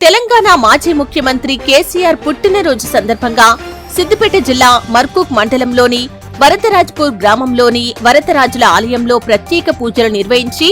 తెలంగాణ మాజీ ముఖ్యమంత్రి కేసీఆర్ పుట్టినరోజు సందర్భంగా సిద్దిపేట జిల్లా మర్కూక్ మండలంలోని వరదరాజ్పూర్ గ్రామంలోని వరదరాజుల ఆలయంలో ప్రత్యేక పూజలు నిర్వహించి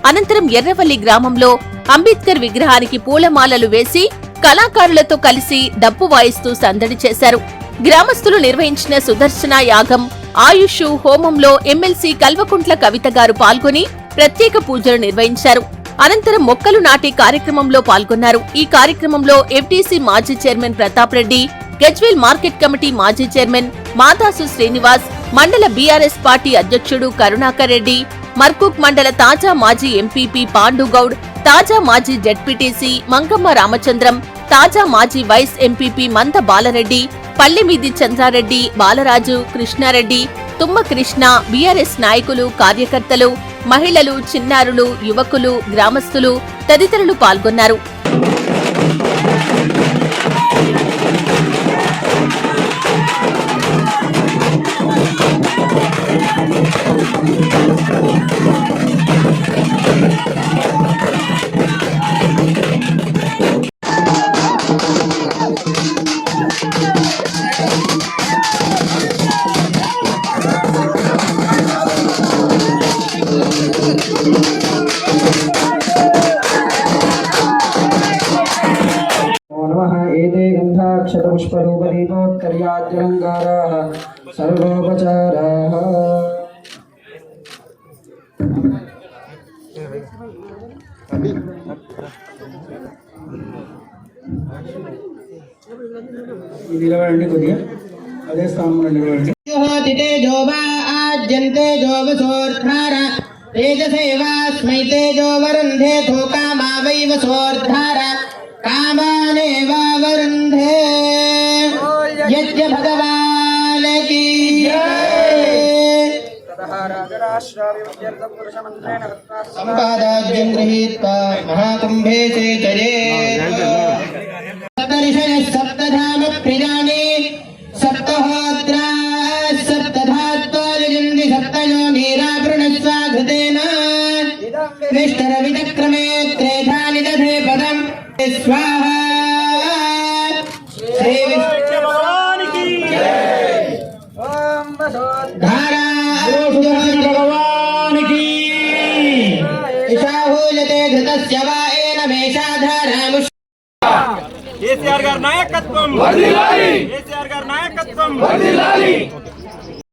అనంతరం ఎర్రవల్లి గ్రామంలో అంబేద్కర్ విగ్రహానికి పూలమాలలు వేసి కళాకారులతో కలిసి డప్పు వాయిస్తూ సందడి చేశారు. గ్రామస్తులు నిర్వహించిన సుదర్శన యాగం, ఆయుష్ హోమంలో ఎమ్మెల్సీ కల్వకుంట్ల కవిత గారు పాల్గొని ప్రత్యేక పూజలు నిర్వహించారు. అనంతరం మొక్కలు నాటే కార్యక్రమంలో పాల్గొన్నారు. ఈ కార్యక్రమంలో ఎఫ్టీసీ మాజీ chairman Pratap Reddy, Gajwel market committee మాజీ చైర్మన్ మాదాసు శ్రీనివాస్, మండల బీఆర్ఎస్ పార్టీ అధ్యక్షుడు కరుణాకర్ రెడ్డి, మర్కూక్ మండల తాజా మాజీ ఎంపీపీ పాండుగౌడ్, తాజా మాజీ జడ్పీటీసీ మంగమ్మ రామచంద్రం, తాజా మాజీ వైస్ ఎంపీపీ మంద బాలరెడ్డి, పల్లెమీది చంద్రారెడ్డి, బాలరాజు, కృష్ణారెడ్డి, తుమ్మ కృష్ణ, బీఆర్ఎస్ నాయకులు, కార్యకర్తలు, మహిళలు, చిన్నారులు, యువకులు, గ్రామస్తులు తదితరులు పాల్గొన్నారు. एते गन्धाक्षतपुष्परूपदीपोत्कर्याद्यलङ्काराः सर्वोपचाराः నిలబడండి కొద్దిగా అదే స్థానంలో నిలబడండి. తేజో వా ఆజ్యంతే జోవసోర్ధార తేజసేవాస్మై తేజో వరుంధే ధోకామా వైవ సోర్ధార కామానేవావరుంధే యజ్ఞ భగవాన్ కీ సంపాదాజ్యం గృహీత్వా మహాకుంభే సేచయేత్ సప్తర్షయః సప్తధామ ప్రియాణి సప్తహోత్రా సప్తధాత్వాలింది సప్తయోనిరావృణస్వాఘృతేన విష్టరవిచక్రమే త్రేధాని దధే పదం స్వాహా. శ్రీ విష్ణు భగవానికి జై. ఓం ధారా భగవానికి ఇషాహూయతే ధృతస్య వా ఏన మేషాధారాముష్. కేసీఆర్ గారి నాయకత్వం వర్ధిల్లాలి. కేసీఆర్ గారి నాయకత్వం వర్ధిల్లాలి.